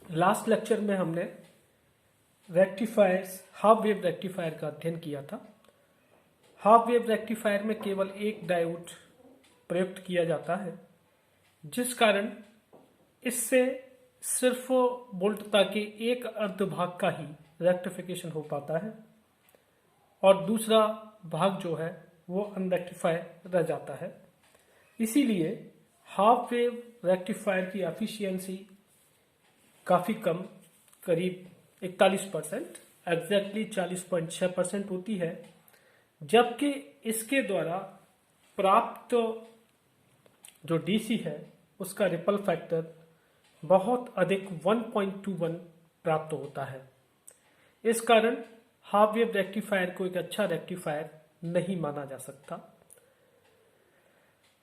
Last lecture में हमने rectifiers half wave rectifier का अध्ययन किया था। हाफ वेव रेक्टिफायर में केवल एक डायोड प्रयुक्त किया जाता है, जिस कारण इससे सिर्फ वोल्टता के एक अर्ध भाग का ही रेक्टिफिकेशन हो पाता है और दूसरा भाग जो है वो अनरेक्टिफाई रह जाता है। इसीलिए हाफ वेव रेक्टिफायर की एफिशिएंसी काफ़ी कम, करीब 41%, एग्जैक्टली 40.6% होती है, जबकि इसके द्वारा प्राप्त जो डीसी है उसका रिपल फैक्टर बहुत अधिक 1.21 प्राप्त होता है। इस कारण हाफ वेव रेक्टिफायर को एक अच्छा रेक्टिफायर नहीं माना जा सकता।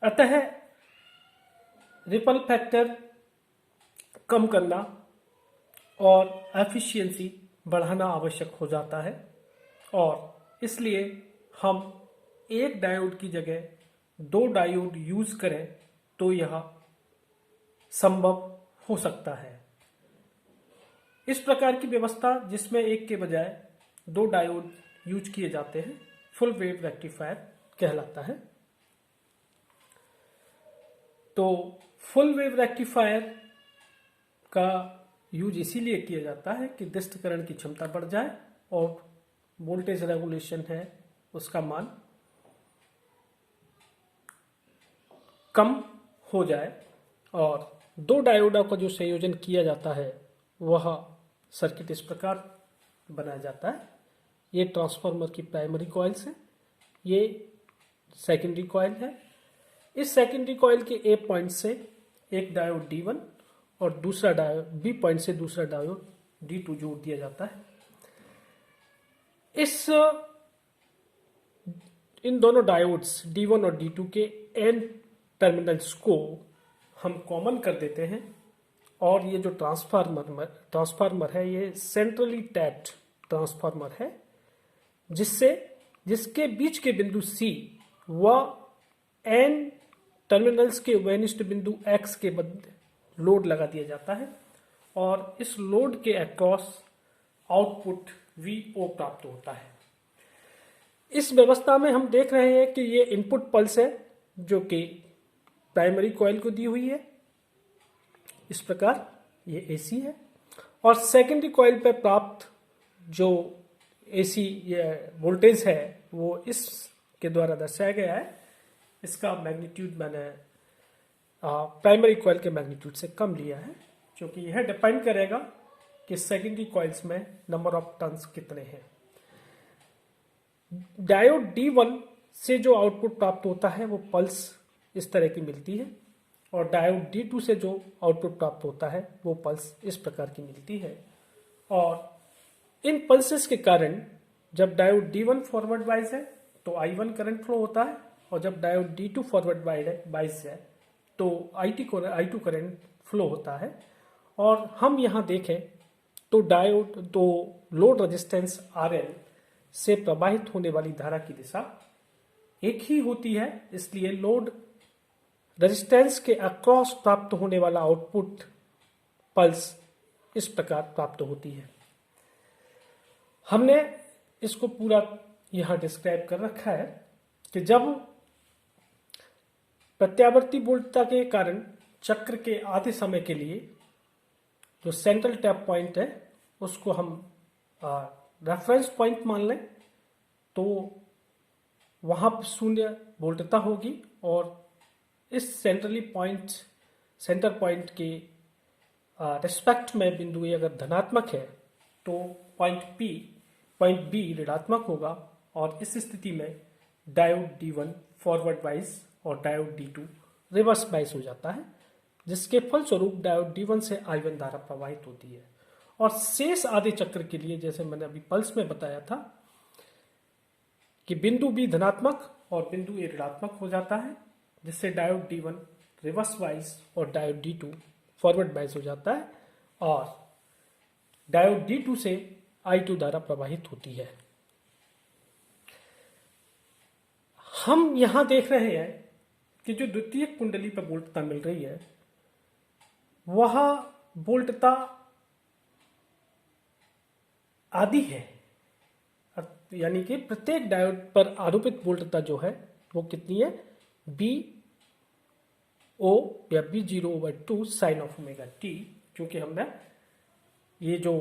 अतः रिपल फैक्टर कम करना और एफिशिएंसी बढ़ाना आवश्यक हो जाता है और इसलिए हम एक डायोड की जगह दो डायोड यूज करें तो यह संभव हो सकता है। इस प्रकार की व्यवस्था जिसमें एक के बजाय दो डायोड यूज किए जाते हैं फुल वेव रेक्टिफायर कहलाता है। तो फुल वेव रेक्टिफायर का यूज इसीलिए किया जाता है कि दिष्टकरण की क्षमता बढ़ जाए और वोल्टेज रेगुलेशन है उसका मान कम हो जाए और दो डायोडों का जो संयोजन किया जाता है वह सर्किट इस प्रकार बनाया जाता है। ये ट्रांसफार्मर की प्राइमरी कॉइल्स है, ये सेकेंडरी कॉइल है। इस सेकेंडरी कॉइल के ए पॉइंट से एक डायोड D1 और दूसरा डायोड बी पॉइंट से दूसरा डायोड D2 जोड़ दिया जाता है। इन दोनों डायोड्स D1 और D2 के एन टर्मिनल्स को हम कॉमन कर देते हैं और ये जो ट्रांसफार्मर है ये सेंट्रली टैप्ड ट्रांसफार्मर है, जिसके बीच के बिंदु C व एन टर्मिनल्स के वैनिष्ट बिंदु X के बदले लोड लगा दिया जाता है और इस लोड के अक्रॉस आउटपुट VO प्राप्त होता है। इस व्यवस्था में हम देख रहे हैं कि ये इनपुट पल्स है जो कि प्राइमरी कॉइल को दी हुई है, इस प्रकार ये AC है और सेकेंडरी कॉइल पर प्राप्त जो AC वोल्टेज है वो इसके द्वारा दर्शाया गया है। इसका मैग्नीट्यूड मैंने प्राइमरी कॉइल के मैग्नीट्यूड से कम लिया है, क्योंकि यह डिपेंड करेगा कि सेकेंडरी कॉइल्स में नंबर ऑफ टर्न्स कितने हैं। डायोड D1 से जो आउटपुट प्राप्त होता है वो पल्स इस तरह की मिलती है और डायोड D2 से जो आउटपुट प्राप्त होता है वो पल्स इस प्रकार की मिलती है और इन पल्सेस के कारण जब डायोड D1 फॉरवर्ड वाइज है तो I1 करंट फ्लो होता है और जब डायोड D2 फॉरवर्ड वाइज है तो I2 करंट फ्लो होता है। और हम यहाँ देखें तो लोड रेजिस्टेंस RL से प्रवाहित होने वाली धारा की दिशा एक ही होती है, इसलिए लोड रेजिस्टेंस के अक्रॉस प्राप्त होने वाला आउटपुट पल्स इस प्रकार प्राप्त होती है। हमने इसको पूरा यहां डिस्क्राइब कर रखा है कि जब प्रत्यावर्ती वोल्टता के कारण चक्र के आधे समय के लिए जो सेंट्रल टैप पॉइंट है उसको हम रेफरेंस पॉइंट मान लें तो वहां पर शून्य वोल्टता होगी और इस सेंटर पॉइंट के रिस्पेक्ट में बिंदु ए अगर धनात्मक है तो पॉइंट बी ऋणात्मक होगा और इस स्थिति में डायोड D1 फॉरवर्ड वाइज और डायोड D2 रिवर्स वाइज हो जाता है, जिसके फलस्वरूप डायोड D1 से I1 धारा प्रवाहित होती है और शेष आधे चक्र के लिए जैसे मैंने अभी पल्स में बताया था कि बिंदु B धनात्मक और बिंदु A ऋणात्मक हो जाता है, जिससे डायोड D1 रिवर्स वाइज और डायोड D2 फॉरवर्ड वाइज हो जाता है और डायोड D2 से I2 धारा प्रवाहित होती है। हम यहां देख रहे हैं कि जो द्वितीयक कुंडली पर वोल्टता मिल रही है वह वोल्टता आधी है, यानी कि प्रत्येक डायोड पर आरोपित वोल्टता जो है वो कितनी है, बी ओ या B0/2 sign of omega T, क्योंकि हमने ये जो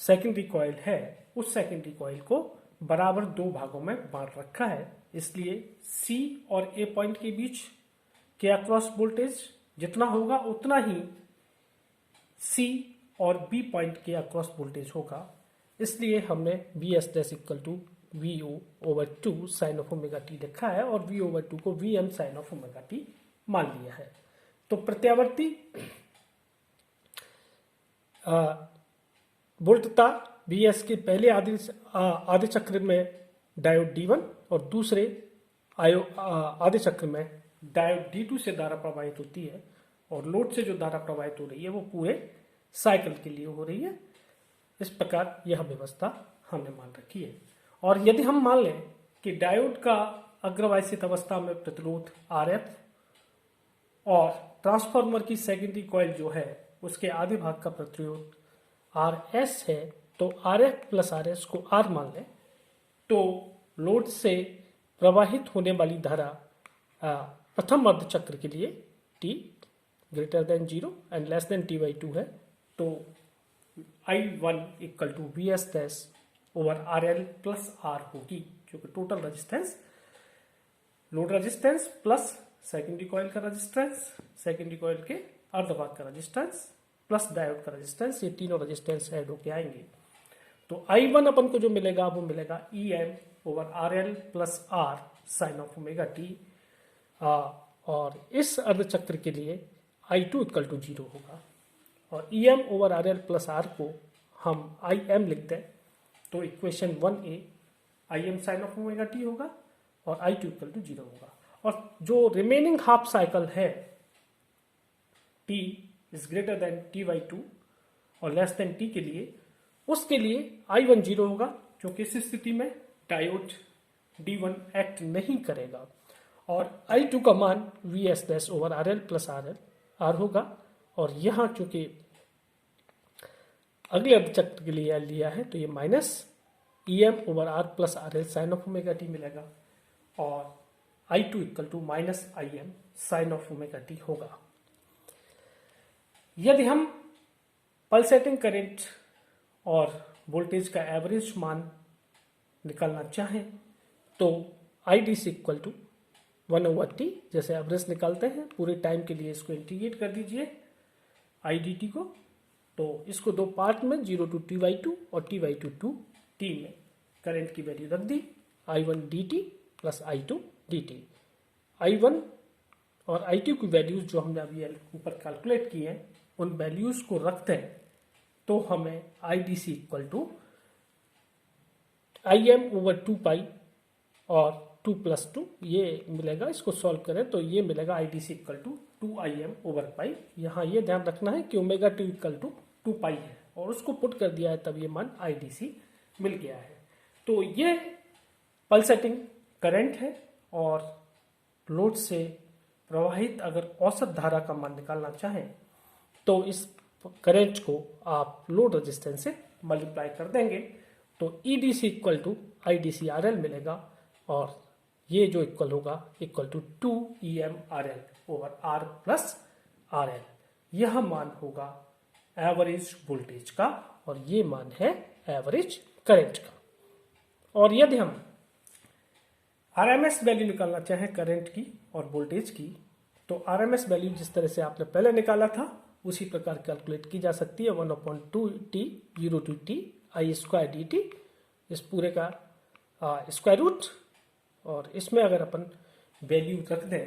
सेकेंडरी कॉइल है उस सेकेंडरी कॉइल को बराबर दो भागों में बांट रखा है, इसलिए C और A पॉइंट के बीच के अक्रॉस वोल्टेज जितना होगा उतना ही C और B पॉइंट के अक्रॉस वोल्टेज होगा, इसलिए हमने Vs dash equal to VO/2 sine of omega T लिखा है और V/2 को Vm sine of omega T मान लिया है। तो प्रत्यावर्ती वोल्टता Vs के पहले आधे चक्र में डायोड D1 और दूसरे आधे चक्र में डायोड D2 से धारा प्रवाहित होती है, और लोड से जो धारा प्रवाहित हो रही है वो पूरे साइकिल के लिए हो रही है। इस प्रकार यह व्यवस्था हमने मान रखी है। और यदि हम मान लें कि डायोड का अग्रवाइसित अवस्था में प्रतिरोध Rf और ट्रांसफार्मर की सेकेंडरी कॉइल जो है उसके आधे भाग का प्रतिरोध Rs है, तो Rf प्लस Rs को R मान लें, तो लोड से प्रवाहित होने वाली धारा प्रथम अर्ध चक्र के लिए t greater than 0 and less than t/2 है, तो I1 equal to Vs dash over RL plus R होगी, जो कि total resistance, load resistance plus secondary coil का रेजिस्टेंस, सेकेंडरी कॉइल के अर्धभाग का रेजिस्टेंस प्लस डायोड का रेजिस्टेंस, ये तीनों रेजिस्टेंस ऐड होके आएंगे। तो I1 अपन को जो मिलेगा वो मिलेगा EM over RL plus R sine of omega T, और इस अर्धचक्र के लिए I2 इक्वल टू 0 होगा, और EM over RL plus R को हम IM लिखते हैं, तो equation 1A IM sine of omega T होगा और I2 इक्वल टू 0 होगा। और जो रिमेनिंग हाफ साइकिल है T is greater than T/2 और लेस देन T के लिए, उसके लिए I1 0 होगा, क्योंकि इस स्थिति में डायोड D1 एक्ट नहीं करेगा, और I2 का मान Vs dash over RL plus R होगा, और यहाँ चूंकि अगले अर्धचक्र के लिए लिया है तो ये minus EM over R plus RL sine of omega T मिलेगा, और I2 equal to minus IM sine of omega T होगा। यदि हम पल्सेटिंग करंट और वोल्टेज का एवरेज मान निकालना चाहें तो IDC इक्वल टू 1/T, जैसे एवरेज निकालते हैं पूरे टाइम के लिए, इसको इंटीग्रेट कर दीजिए IDT को, तो इसको दो पार्ट में 0 टू T/2 और T/2 टू T में करंट की वैल्यू रख दी, I1 dt plus I2 dt। I1 और I2 की वैल्यूज जो हमने अभी ऊपर कैलकुलेट की हैं उन वैल्यूज को रखते हैं तो हमें IDC equal to IM over 2 pi और 2 प्लस 2 ये मिलेगा। इसको सॉल्व करें तो ये मिलेगा IDC equal to 2IM over pi. यहाँ ये ध्यान रखना है कि omega T equal to 2 pi है, और उसको पुट कर दिया है तब ये मान IDC मिल गया है। तो ये पल्सेटिंग करंट है, और लोड से प्रवाहित अगर औसत धारा का मान निकालना चाहें तो इस करंट को आप लोड रेजिस्टेंस से मल्टीप्लाई कर देंगे, तो EDC equal to IDC RL मिलेगा, और ये जो इक्वल होगा equal to 2EM RL over R plus RL। यह मान होगा एवरेज वोल्टेज का, और ये मान है एवरेज करंट का। और यदि हम RMS वैल्यू निकालना चाहें करंट की और वोल्टेज की, तो RMS वैल्यू जिस तरह से आपने पहले निकाला था उसी प्रकार कैलकुलेट की जा सकती है। 1/2T 0 to T I square dt, इस पूरे का स्क्वायर रूट, और इसमें अगर अपन वैल्यू रख दें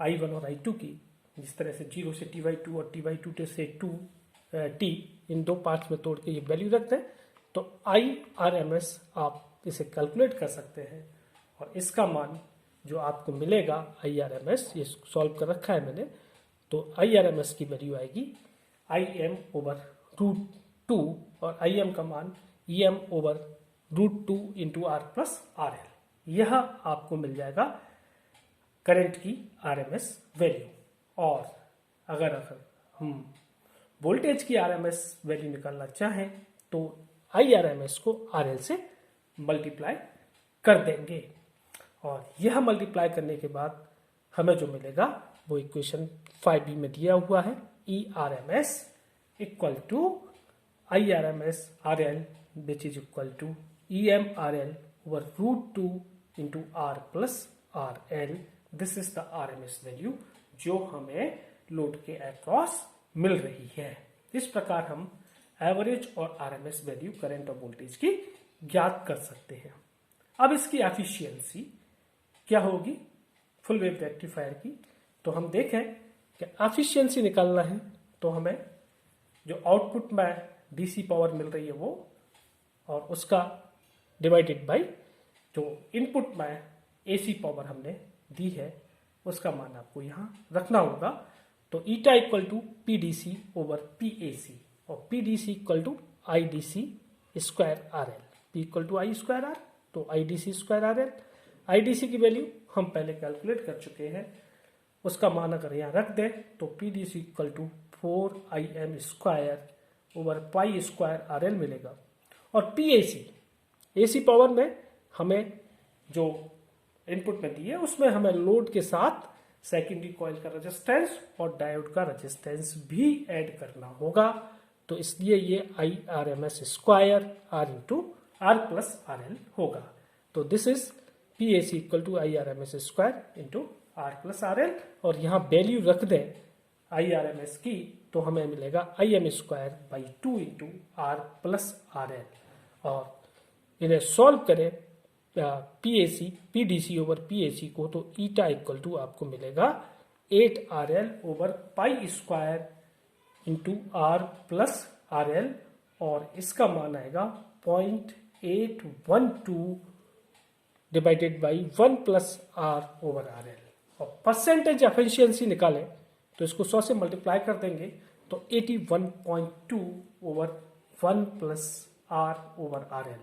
I1 और I2 की, जिस तरह से 0 से T/2 और T/2 से 2T इन दो पार्ट्स में तोड़ के ये वैल्यू रख दें, तो IRMS आप इसे कैलकुलेट कर सकते हैं, और इसका मान जो आपको मिलेगा IRMS, ये सॉल्व कर रखा है मैंने, तो IRMS की वैल्यू आएगी IM ओवर √2, और IM का मान EM over √2 into R plus RL। यह आपको मिल जाएगा करंट की RMS वैल्यू। और अगर हम वोल्टेज की RMS वैल्यू निकालना चाहें तो IRMS को RL से मल्टीप्लाई कर देंगे और यह मल्टीप्लाई करने के बाद हमें जो मिलेगा वो इक्वेशन 5b में दिया हुआ है ERMS equal to IRMS RL which is equal to EMRL over √2 into R plus RL. This is the RMS value जो हमें लोड के अक्रॉस मिल रही है। इस प्रकार हम एवरेज और RMS वैल्यू करंट और वोल्टेज की ज्ञात कर सकते हैं। अब इसकी एफिशिएंसी क्या होगी फुल वेव रेक्टिफायर की, तो हम देखें कि एफिशिएंसी निकालना है तो हमें जो आउटपुट में डीसी पावर मिल रही है वो और उसका डिवाइडेड बाय जो इनपुट में एसी पावर हमने दी है उसका मान आपको यहाँ रखना होगा। तो eta equal to PDC over PAC और PDC equal to IDC square RL, P equal to I square R तो आईडीसी स्क्वायर आरएल। आईडीसी की वैल्यू हम पहले कैलकुलेट कर चुके हैं, उसका मान अगर यहाँ रख दें तो PDC equal to 4IM square over pi square RL मिलेगा। और पीएसी एसी पावर में हमें जो इनपुट में दी है उसमें हमें लोड के साथ सेकेंडरी कॉइल का रेजिस्टेंस और डायोड का रेजिस्टेंस भी ऐड करना होगा, तो इसलिए ये IRMS square R into R plus RL होगा। तो this is PAC equal to IRMS square into R plus RL और यहाँ वैल्यू रख दें IRMS की तो हमें मिलेगा IM square by 2 into R plus RL और इन्हें सॉल्व करें PAC PDC ओवर PAC को तो ईटा इक्वल टू आपको मिलेगा 8RL over pi square into R plus RL और इसका मान आएगा 0.812 divided by 1 plus R over RL और परसेंटेज एफिशिएंसी निकालें तो इसको 100 से मल्टीप्लाई कर देंगे तो 81.2 over 1 plus R over RL।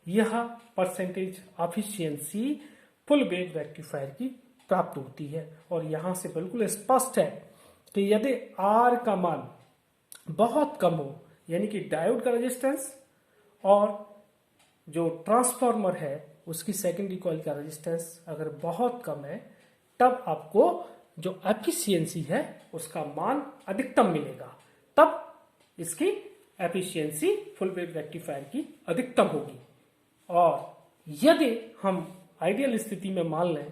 यह percentage efficiency full wave rectifier की प्राप्त होती है और यहां से बिल्कुल स्पष्ट है कि यदि R का मान बहुत कम हो यानी कि डायोड का रेजिस्टेंस और जो ट्रांसफार्मर है उसकी सेकेंडरी कॉइल का रेजिस्टेंस अगर बहुत कम है तब आपको जो एफिशिएंसी है उसका मान अधिकतम मिलेगा, तब इसकी एफिशिएंसी फुल वेव रेक्टिफायर की अधिकतम होगी। और यदि हम आइडियल स्थिति में मान लें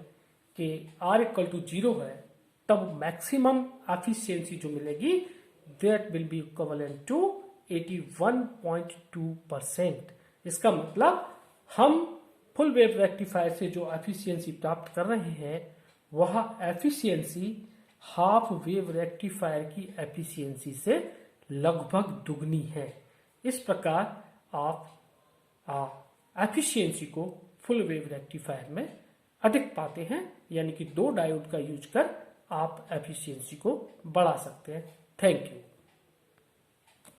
कि R इक्वल टू 0 है तब मैक्सिमम एफिशिएंसी जो मिलेगी that will be equivalent to 81.2%। इसका मतलब हम फुल वेव रेक्टिफायर से जो एफिशिएंसी प्राप्त कर रहे हैं वह एफिशिएंसी हाफ वेव रेक्टिफायर की एफिशिएंसी से लगभग दुगनी है। इस प्रकार आप एफिशिएंसी को फुल वेव रेक्टिफायर में अधिक पाते हैं, यानी कि 2 डायोड का यूज कर आप एफिशिएंसी को बढ़ा सकते हैं। Thank you.